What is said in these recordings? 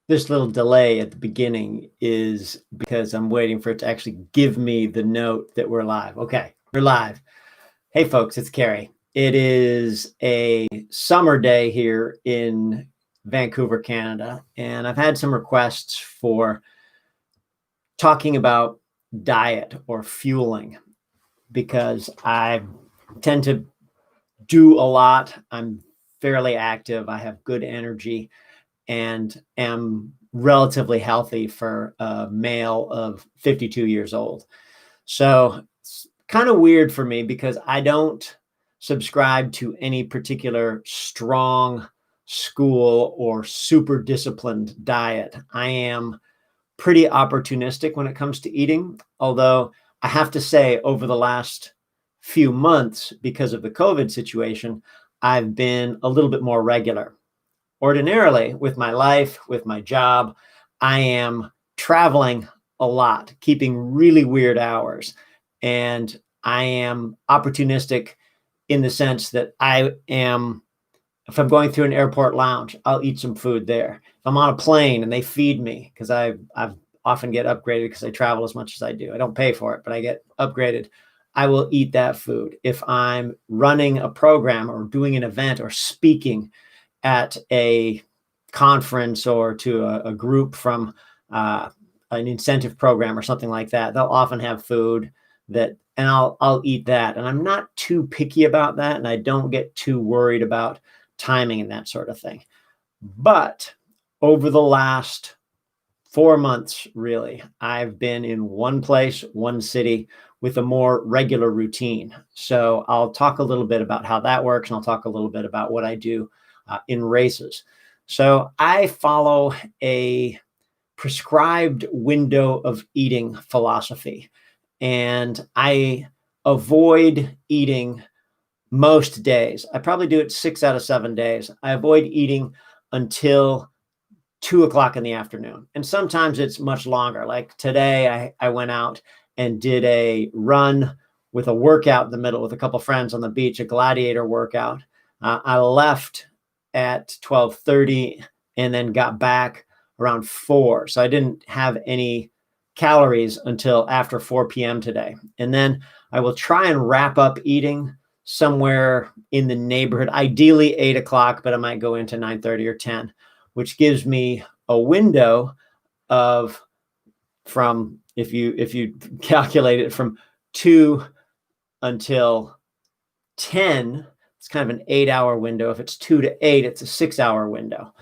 This little delay at the beginning is because I'm waiting for it to actually give me the note that we're live. Okay, we're live. Hey, folks, it's Carrie. It is a summer day here in Vancouver, Canada, and I've had some requests for talking about diet or fueling because I tend to do a lot. I'm fairly active. I have good energy and am relatively healthy for a male of 52 years old. So it's kind of weird for me because I don't subscribe to any particular strong school or super disciplined diet. I am pretty opportunistic when it comes to eating, although I have to say over the last few months, because of the COVID situation, I've been a little bit more regular. Ordinarily, with my life, with my job, I am traveling a lot, keeping really weird hours. And I am opportunistic in the sense that if I'm going through an airport lounge, I'll eat some food there. If I'm on a plane and they feed me, because I've often get upgraded because I travel as much as I do. I don't pay for it, but I get upgraded. I will eat that food. If I'm running a program or doing an event or speaking at a conference or to a group from an incentive program or something like that, they'll often have food and I'll eat that. And I'm not too picky about that, and I don't get too worried about timing and that sort of thing. But over the last 4 months, really, I've been in one place, one city with a more regular routine. So I'll talk a little bit about how that works, and I'll talk a little bit about what I do in races. So I follow a prescribed window of eating philosophy, and I avoid eating most days. I probably do it 6 out of 7 days. I avoid eating until 2 o'clock in the afternoon. And sometimes it's much longer. Like today, I went out and did a run with a workout in the middle with a couple friends on the beach, a gladiator workout. I left at 12:30 and then got back around 4. So I didn't have any calories until after 4 p.m. today. And then I will try and wrap up eating somewhere in the neighborhood, ideally 8 o'clock, but I might go into 9:30 or 10, which gives me a window of from, if you calculate it, from 2 until 10, it's kind of an 8-hour window. If it's 2 to 8, it's a 6-hour window.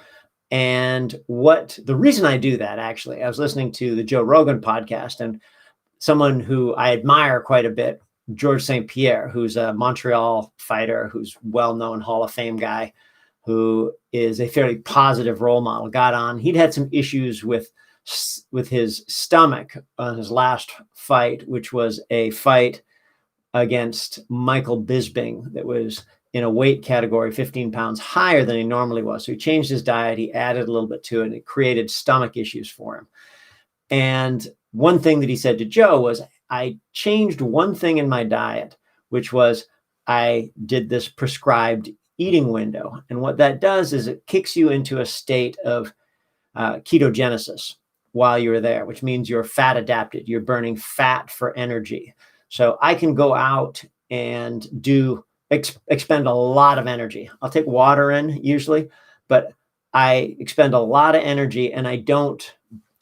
And the reason I do that, actually, I was listening to the Joe Rogan podcast, and someone who I admire quite a bit, George St Pierre, who's a Montreal fighter, who's well-known Hall of Fame guy, who is a fairly positive role model, got on. He'd had some issues with his stomach on his last fight, which was a fight against Michael Bisping that was in a weight category 15 pounds higher than he normally was. So he changed his diet, he added a little bit to it, and it created stomach issues for him. And one thing that he said to Joe was, I changed one thing in my diet, which was I did this prescribed eating window. And what that does is it kicks you into a state of ketogenesis while you're there, which means you're fat adapted. You're burning fat for energy. So I can go out and expend a lot of energy. I'll take water in usually, but I expend a lot of energy, and I don't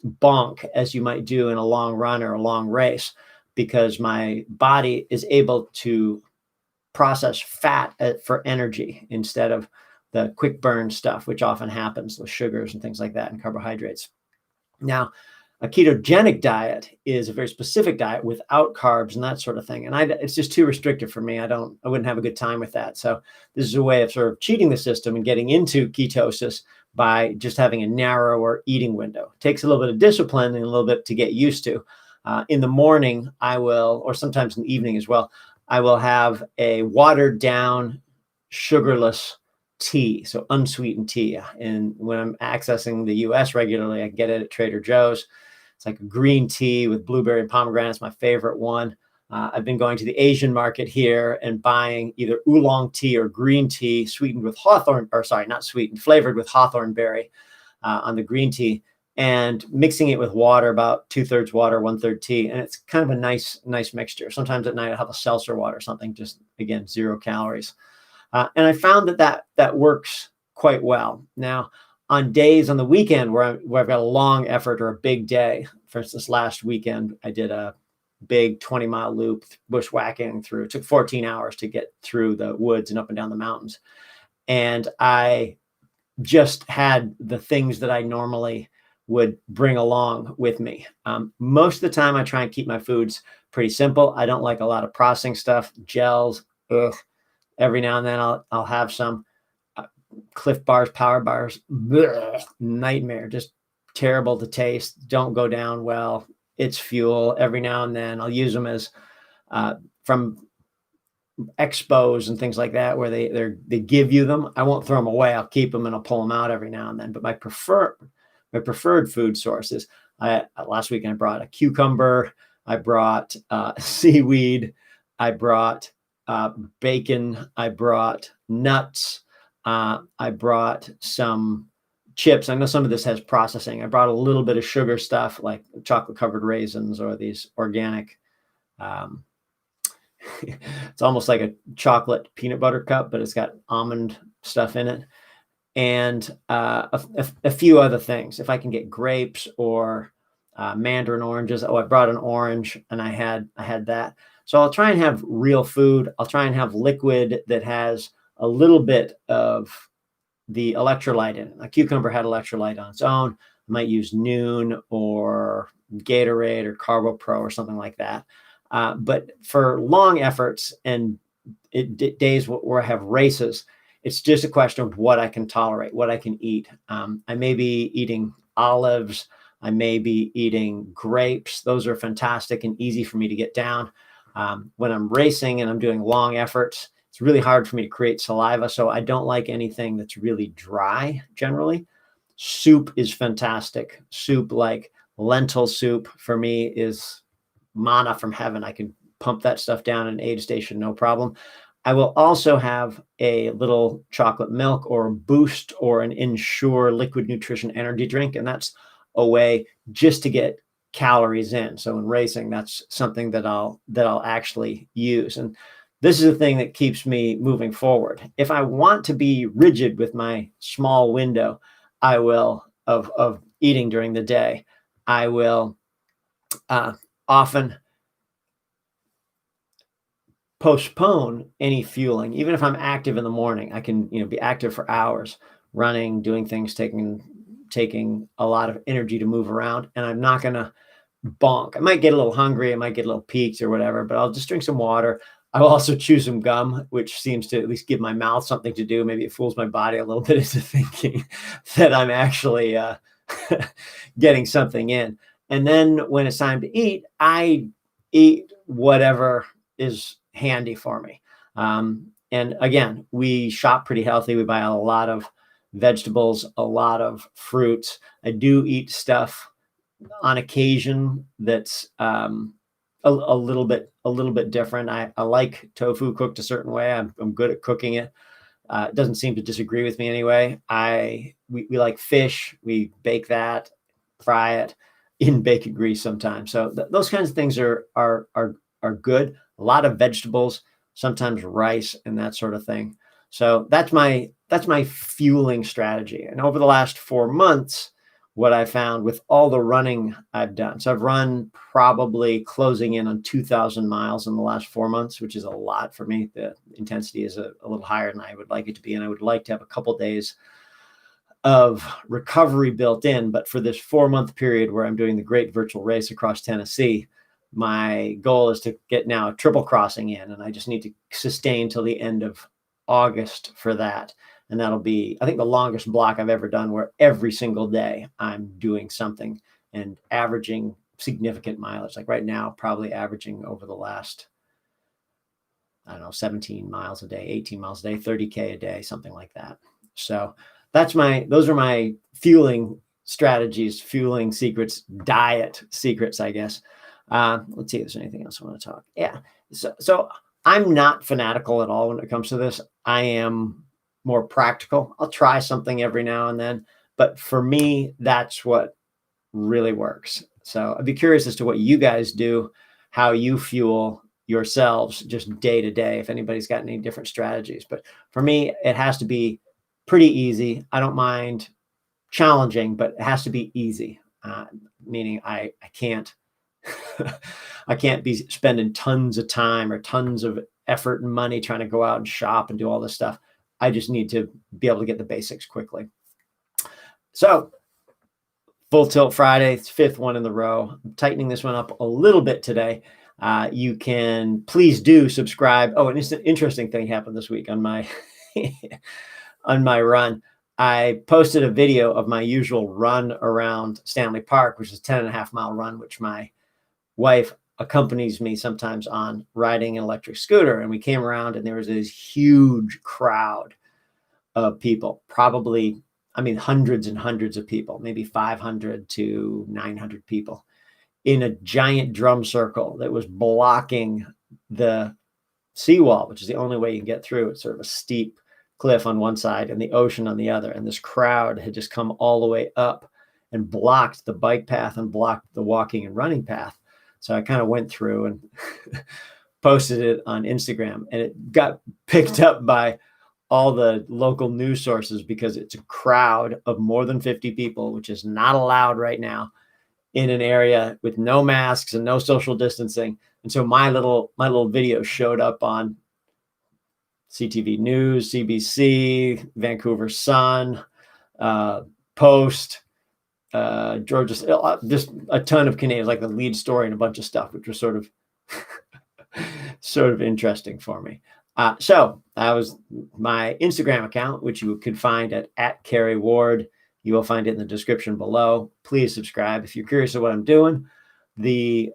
bonk as you might do in a long run or a long race, because my body is able to process fat for energy instead of the quick burn stuff, which often happens with sugars and things like that and carbohydrates. Now, a ketogenic diet is a very specific diet without carbs and that sort of thing. And it's just too restrictive for me. I wouldn't have a good time with that. So this is a way of sort of cheating the system and getting into ketosis by just having a narrower eating window. It takes a little bit of discipline and a little bit to get used to. In the morning, or sometimes in the evening as well, I will have a watered down, sugarless tea, so unsweetened tea. And when I'm accessing the US regularly, I get it at Trader Joe's. It's like a green tea with blueberry and pomegranate. It's my favorite one. I've been going to the Asian market here and buying either oolong tea or green tea sweetened with flavored with hawthorn berry. on the green tea, and mixing it with water, about 2/3 water, 1/3 tea. And it's kind of a nice mixture. Sometimes at night I have a seltzer water or something, just again, 0 calories. And I found that works quite well. Now, on days on the weekend where I've got a long effort or a big day, for instance, last weekend I did a big 20-mile loop bushwhacking through. It took 14 hours to get through the woods and up and down the mountains. And I just had the things that I normally would bring along with me. Most of the time I try and keep my foods pretty simple. I don't like a lot of processing stuff, gels. Ugh. Every now and then I'll have some Cliff bars, power bars. Blech, nightmare, just terrible to taste. Don't go down well. It's fuel. Every now and then I'll use them as from expos and things like that, where they give you them. I won't throw them away. I'll keep them and I'll pull them out every now and then. But my preferred food sources. Last weekend I brought a cucumber. I brought seaweed. I brought bacon. I brought nuts. I brought some chips. I know some of this has processing. I brought a little bit of sugar stuff like chocolate covered raisins or these organic. It's almost like a chocolate peanut butter cup, but it's got almond stuff in it, and a few other things. If I can get grapes or mandarin oranges. Oh, I brought an orange, and I had that. So I'll try and have real food. I'll try and have liquid that has a little bit of the electrolyte in it. A cucumber had electrolyte on its own. I might use Noon or Gatorade or CarboPro or something like that. But for long efforts and days where I have races, it's just a question of what I can tolerate, what I can eat. I may be eating olives. I may be eating grapes. Those are fantastic and easy for me to get down. When I'm racing and I'm doing long efforts, it's really hard for me to create saliva. So I don't like anything that's really dry generally. Soup is fantastic. Soup like lentil soup for me is manna from heaven. I can pump that stuff down in an aid station, no problem. I will also have a little chocolate milk or a Boost or an Ensure liquid nutrition energy drink. And that's a way just to get calories in. So in racing, that's something that I'll actually use. And this is the thing that keeps me moving forward. If I want to be rigid with my small window, I will of eating during the day, I will often postpone any fueling. Even if I'm active in the morning, I can be active for hours, running, doing things, taking a lot of energy to move around, and I'm not gonna bonk. I might get a little hungry, I might get a little peaked or whatever, but I'll just drink some water. I will also chew some gum, which seems to at least give my mouth something to do. Maybe it fools my body a little bit into thinking that I'm actually getting something in. And then when it's time to eat, I eat whatever is handy for me. And again, we shop pretty healthy. We buy a lot of vegetables, a lot of fruits. I do eat stuff on occasion that's a little bit different. I like tofu cooked a certain way. I'm good at cooking it. It doesn't seem to disagree with me anyway. We like fish. We bake that, fry it in bacon grease sometimes. So those kinds of things are good. A lot of vegetables, sometimes rice and that sort of thing. So that's my fueling strategy. And over the last 4 months, what I found with all the running I've done. So I've run probably closing in on 2,000 miles in the last 4 months, which is a lot for me. The intensity is a little higher than I would like it to be. And I would like to have a couple days of recovery built in. But for this 4-month period where I'm doing the great virtual race across Tennessee, my goal is to get now a triple crossing in. And I just need to sustain till the end of August for that. And that'll be, I think, the longest block I've ever done, where every single day I'm doing something and averaging significant mileage. Like right now, probably averaging over the last, 17 miles a day, 18 miles a day, 30K a day, something like that. So those are my fueling strategies, fueling secrets, diet secrets, I guess. Let's see if there's anything else I want to talk. Yeah. So I'm not fanatical at all when it comes to this. I am more practical. I'll try something every now and then, But for me, that's what really works. So I'd be curious as to what you guys do, how you fuel yourselves just day to day, if anybody's got any different strategies. But for me, it has to be pretty easy. I don't mind challenging, but it has to be easy. Meaning I can't I can't be spending tons of time or tons of effort and money trying to go out and shop and do all this stuff. I just need to be able to get the basics quickly. So Full Tilt Friday, it's fifth one in the row. I'm tightening this one up a little bit today. You can please do subscribe. Oh, and it's an interesting thing happened this week on my on my run. I posted a video of my usual run around Stanley Park, which is a 10.5-mile run, which my wife accompanies me sometimes on, riding an electric scooter. And we came around and there was this huge crowd of people, probably, I mean, hundreds and hundreds of people, maybe 500 to 900 people in a giant drum circle that was blocking the seawall, which is the only way you can get through. It's sort of a steep cliff on one side and the ocean on the other. And this crowd had just come all the way up and blocked the bike path and blocked the walking and running path. So I kind of went through and posted it on Instagram, and it got picked up by all the local news sources because it's a crowd of more than 50 people, which is not allowed right now in an area with no masks and no social distancing. And so my little video showed up on CTV News, CBC, Vancouver Sun, Post, Georgia, just a ton of Canadians, like the lead story and a bunch of stuff, which was sort of interesting for me. So that was my Instagram account, which you could find at Kerry Ward. You will find it in the description below. Please subscribe if you're curious of what I'm doing. The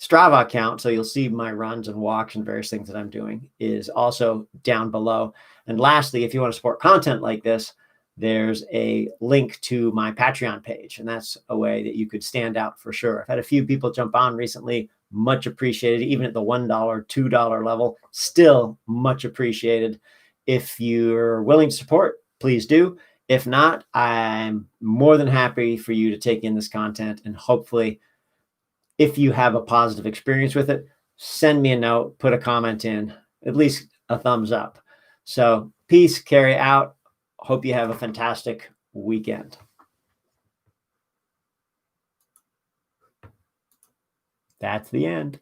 Strava account, so you'll see my runs and walks and various things that I'm doing, is also down below. And lastly, if you want to support content like this, there's a link to my Patreon page, and that's a way that you could stand out for sure. I've had a few people jump on recently, much appreciated, even at the $1, $2 level, still much appreciated. If you're willing to support, please do. If not, I'm more than happy for you to take in this content, and hopefully, if you have a positive experience with it, send me a note, put a comment in, at least a thumbs up. So peace, Kerry out. Hope you have a fantastic weekend. That's the end.